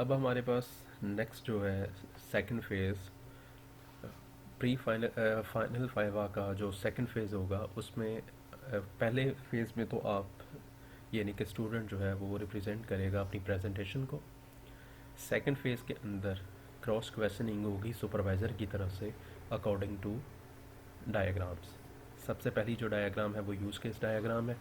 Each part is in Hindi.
अब हमारे पास नेक्स्ट जो है second phase, pre final final फाइवा का जो सेकंड फेज़ होगा उसमें पहले फेज़ में तो आप यानी कि स्टूडेंट जो है वो रिप्रेजेंट करेगा अपनी प्रेजेंटेशन को। सेकंड फेज़ के अंदर क्रॉस क्वेश्चनिंग होगी सुपरवाइज़र की तरफ से अकॉर्डिंग टू डायग्राम्स। सबसे पहली जो डायग्राम है वो यूज़ केस डायग्राम है।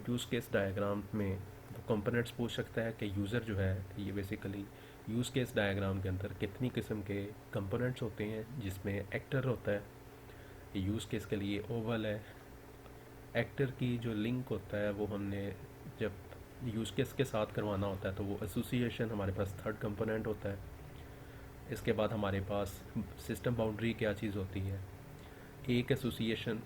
यूज़ केस डायग्राम में वो कंपोनेंट्स पूछ सकता है कि यूज़र जो है ये बेसिकली यूज़ केस डायग्राम के अंदर कितनी किस्म के कंपोनेंट्स होते हैं, जिसमें एक्टर होता है, यूज़ केस के लिए ओवल है। एक्टर की जो लिंक होता है वो हमने जब यूज़ केस के साथ करवाना होता है तो वो एसोसिएशन हमारे पास थर्ड कंपोनेंट होता है। इसके बाद हमारे पास सिस्टम बाउंड्री क्या चीज़ होती है। एक एसोसिएशन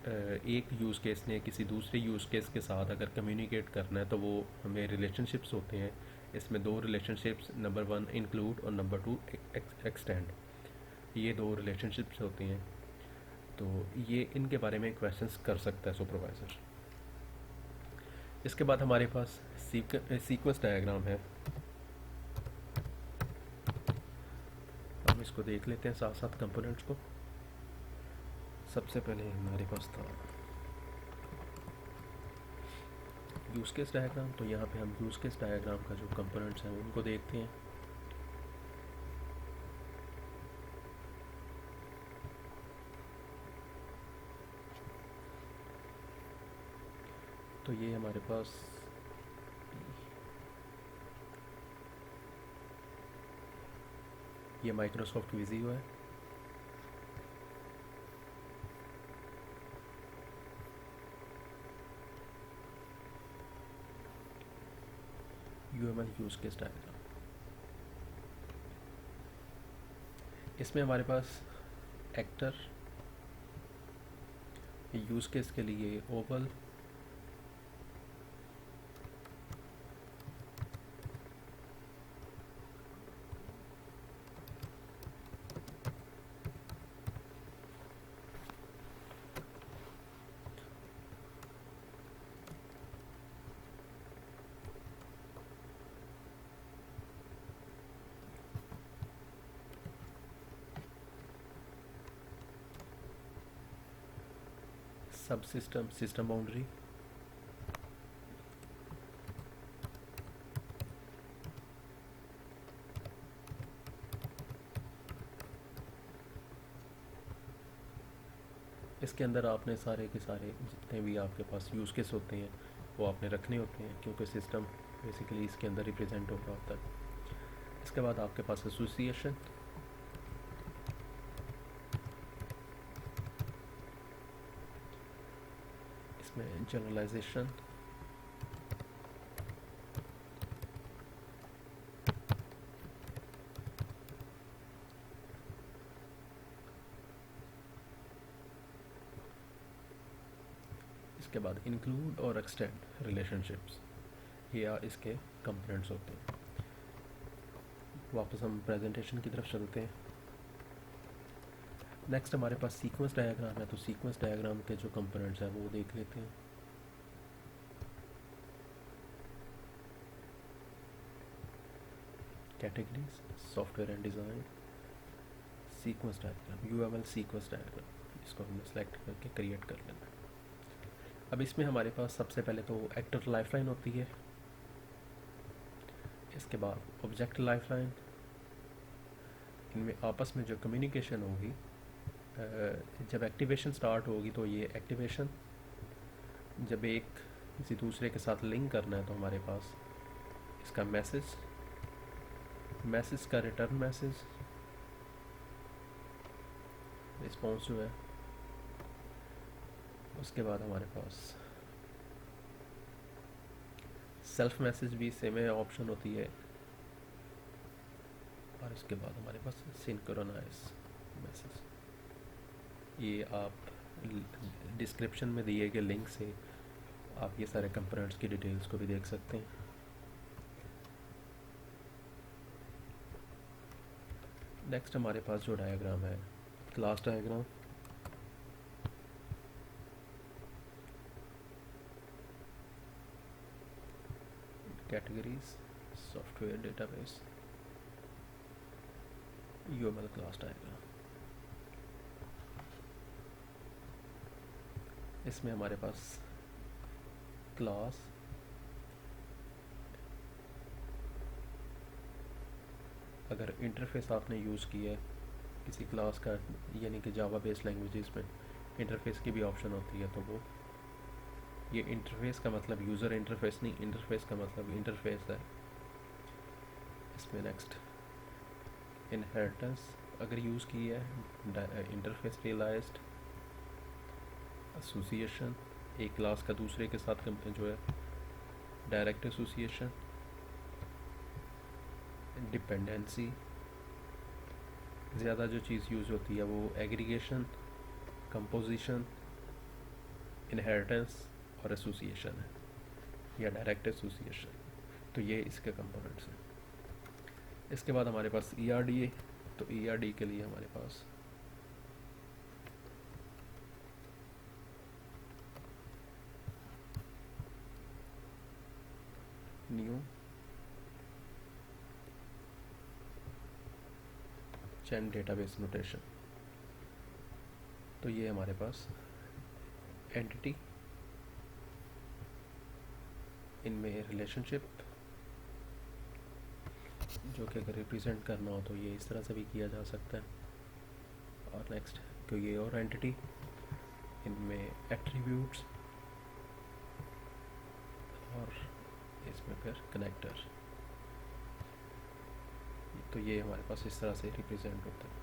एक यूज़ केस ने किसी दूसरे यूज़ केस के साथ अगर कम्युनिकेट करना है तो वो हमें रिलेशनशिप्स होते हैं। इसमें दो रिलेशनशिप्स, नंबर वन इंक्लूड और नंबर टू एक्सटेंड, ये दो रिलेशनशिप्स होती हैं। तो ये इनके बारे में क्वेश्चंस कर सकता है सुपरवाइज़र। इसके बाद हमारे पास सीक्वेंस डायग्राम है। हम इसको देख लेते हैं साथ साथ कंपोनेंट्स को। सबसे पहले हमारे पास था यूज़ केस डायग्राम, तो यहाँ पे हम यूज़ केस डायग्राम का जो कंपोनेंट्स हैं उनको देखते हैं। तो ये हमारे पास ये माइक्रोसॉफ्ट विजियो है। यूएमएल यूज़ केस डायग्राम, इसमें हमारे पास एक्टर, यूज़ केस के लिए ओवल, सब सिस्टम, सिस्टम बाउंड्री, इसके अंदर आपने सारे के सारे जितने भी आपके पास यूज़ केस होते हैं वो आपने रखने होते हैं, क्योंकि सिस्टम बेसिकली इसके अंदर रिप्रेजेंट हो रहा होता है। इसके बाद आपके पास एसोसिएशन, इसमें जनरलाइजेशन, इसके बाद इंक्लूड और एक्सटेंड रिलेशनशिप्स, ये इसके कंपोनेंट्स होते हैं। वापस हम प्रेजेंटेशन की तरफ चलते हैं। नेक्स्ट हमारे पास सीक्वेंस डायग्राम है, तो सीक्वेंस डायग्राम के जो कंपोनेंट्स हैं वो देख लेते हैं। Categories, software and design, sequence diagram, UML sequence diagram, इसको हमने सेलेक्ट करके क्रिएट कर लेना। अब इसमें हमारे पास सबसे पहले तो एक्टर लाइफलाइन होती है। इसके बाद ऑब्जेक्ट लाइफलाइन, इनमें आपस में जो कम्युनिकेशन होगी, जब एक्टिवेशन स्टार्ट होगी तो ये एक्टिवेशन, जब एक किसी दूसरे के साथ लिंक करना है तो हमारे पास इसका मैसेज, मैसेज का रिटर्न मैसेज, रिस्पॉन्स जो है। उसके बाद हमारे पास सेल्फ मैसेज भी सेम है ऑप्शन होती है। और इसके बाद हमारे पास सिंक्रोनाइज मैसेज, ये आप डिस्क्रिप्शन में दिए गए लिंक से आप ये सारे कंपोनेंट्स की डिटेल्स को भी देख सकते हैं। नेक्स्ट हमारे पास जो डायग्राम है class diagram, categories, software database, UML class diagram. इसमें हमारे पास क्लास, अगर इंटरफेस आपने यूज़ किया है किसी क्लास का, यानी कि जावा बेस्ड लैंग्वेजेस में इंटरफेस की भी ऑप्शन होती है, तो वो ये इंटरफेस का मतलब यूज़र इंटरफेस नहीं, इंटरफेस का मतलब इंटरफेस है। इसमें नेक्स्ट इनहेरिटेंस अगर यूज़ की है, इंटरफेस रियलाइज्ड, एसोसिएशन एक क्लास का दूसरे के साथ जो है डायरेक्ट एसोसिएशन, डिपेंडेंसी, ज़्यादा जो चीज़ यूज़ होती है वो एग्रीगेशन, कंपोजिशन, इनहेरिटेंस और एसोसिएशन है, या डायरेक्ट एसोसिएशन। तो ये इसके कंपोनेंट्स हैं। इसके बाद हमारे पास ERD है। तो ERD के लिए हमारे पास न्यू चैन डेटाबेस नोटेशन। तो ये हमारे पास एंटिटी, इनमें रिलेशनशिप, जो कि अगर रिप्रेजेंट करना हो तो ये इस तरह से भी किया जा सकता है। और नेक्स्ट कोई ये और एंटिटी, इनमें एट्रीब्यूट्स, और इसमें फिर कनेक्टर। तो ये हमारे पास इस तरह से रिप्रेजेंट होता है।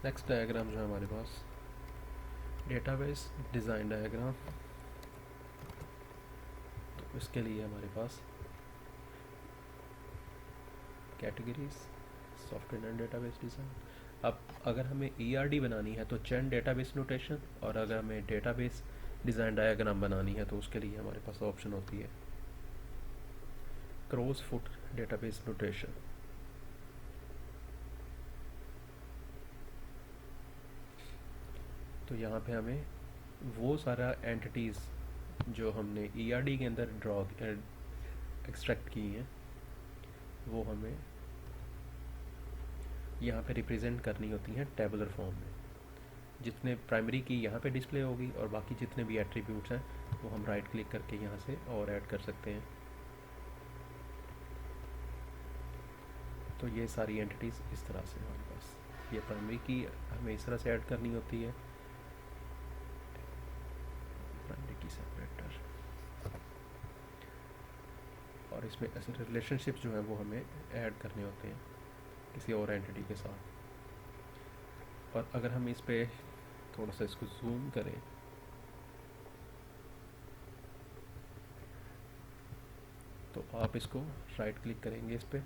नेक्स्ट डायग्राम जो है हमारे पास डेटाबेस डिज़ाइन डायग्राम। तो इसके लिए हमारे पास categories, software and database design. अब अगर हमें ERD बनानी है तो चैन डेटाबेस नोटेशन, और अगर हमें डेटाबेस डिज़ाइन डायग्राम बनानी है तो उसके लिए हमारे पास ऑप्शन होती है क्रॉस फुट डेटाबेस नोटेशन। तो यहाँ पे हमें वो सारा एंटिटीज़ जो हमने ERD के अंदर ड्रॉ एक्सट्रैक्ट की हैं वो हमें यहाँ पे रिप्रेजेंट करनी होती हैं टेबुलर फॉर्म में। जितने प्राइमरी की यहाँ पे डिस्प्ले होगी, और बाकी जितने भी एट्रीब्यूट्स हैं वो हम राइट क्लिक करके यहाँ से और ऐड कर सकते हैं। तो ये सारी एंटिटीज़ इस तरह से हमारे पास, ये प्राइमरी की हमें इस तरह से ऐड करनी होती है, प्राइमरी की सेपरेटर, और इसमें ऐसे रिलेशनशिप जो है वो हमें ऐड करने होते हैं किसी और एंटिटी के साथ। और अगर हम इस पे थोड़ा सा इसको जूम करें तो आप इसको राइट क्लिक करेंगे इस पे,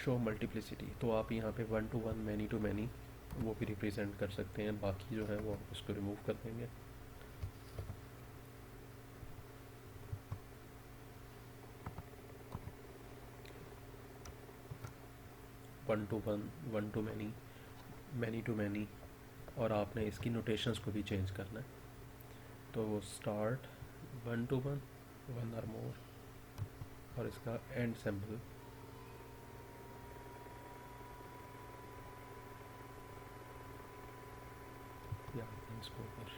शो मल्टीप्लिसिटी, तो आप यहाँ पे 1 to 1, मैनी टू मैनी वो भी रिप्रेजेंट कर सकते हैं। बाकी जो है वो आप उसको रिमूव कर देंगे। One to one, one to many, many to many, और आपने इसकी नोटेशंस को भी चेंज करना है। तो वो स्टार्ट 1 to 1, 1 or more, और इसका एंड सिंबल या इसको ऊपर।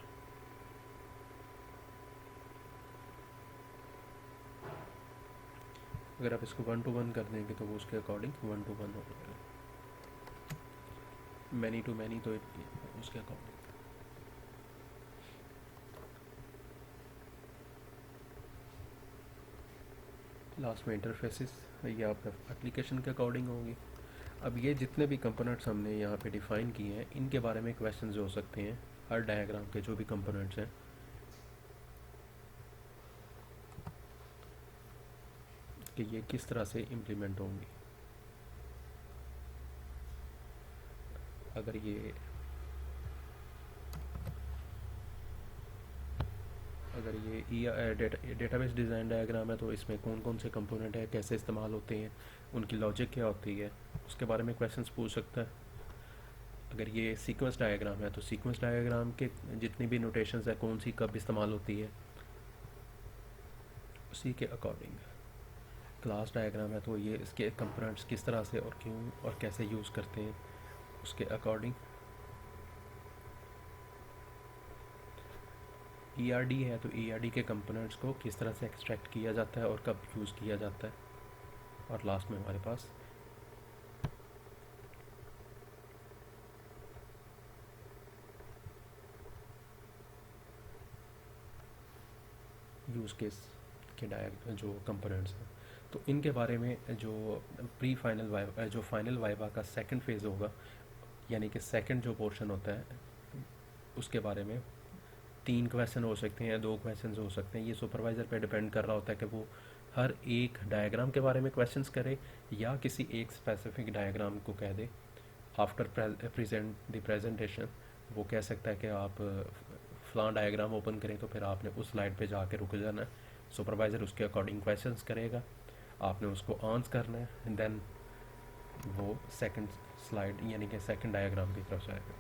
अगर आप इसको 1 to 1 कर देंगे तो वो उसके अकॉर्डिंग 1 to 1 हो जाएगा, मैनी टू मैनी तो उसके अकॉर्डिंग। लास्ट में इंटरफेसेस, ये आपका एप्लीकेशन के अकॉर्डिंग होंगी। अब ये जितने भी कंपोनेंट्स हमने यहाँ पे डिफ़ाइन किए हैं इनके बारे में क्वेश्चंस हो सकते हैं हर डायग्राम के जो भी कंपोनेंट्स हैं, कि ये किस तरह से इम्प्लीमेंट होंगी। अगर ये डेटाबेस डिज़ाइन डायग्राम है तो इसमें कौन कौन से कंपोनेंट है, कैसे इस्तेमाल होते हैं, उनकी लॉजिक क्या होती है, उसके बारे में क्वेश्चंस पूछ सकता है। अगर ये सीक्वेंस डायग्राम है तो सीक्वेंस डायग्राम के जितनी भी नोटेशंस है कौन सी कब इस्तेमाल होती है, उसी के अकॉर्डिंग। क्लास डायग्राम है तो ये इसके कंपोनेंट्स किस तरह से और क्यों और कैसे यूज़ करते हैं, उसके अकॉर्डिंग। ईआरडी है तो ईआरडी के कंपोनेंट्स को किस तरह से एक्सट्रैक्ट किया जाता है और कब यूज़ किया जाता है। और लास्ट में हमारे पास यूज़ केस के जो कंपोनेंट्स हैं, तो इनके बारे में जो प्री फाइनल वाइवा जो फाइनल वाइवा का सेकंड फेज़ होगा, यानी कि सेकंड जो पोर्शन होता है, उसके बारे में 3 क्वेश्चन हो सकते हैं या 2 क्वेश्चन हो सकते हैं। ये सुपरवाइज़र पे डिपेंड कर रहा होता है कि वो हर एक डायग्राम के बारे में क्वेश्चंस करे या किसी एक स्पेसिफिक डायग्राम को कह दे। आफ्टर द प्रेजेंटेशन वो कह सकता है कि आप फलां डायग्राम ओपन करें तो फिर आपने उस स्लाइड पे जाके रुक जाना है। सुपरवाइज़र उसके अकॉर्डिंग क्वेश्चंस करेगा, आपने उसको आंसर करना है, देन वो सेकंड स्लाइड यानी कि सेकंड डायग्राम की तरफ जाएगा।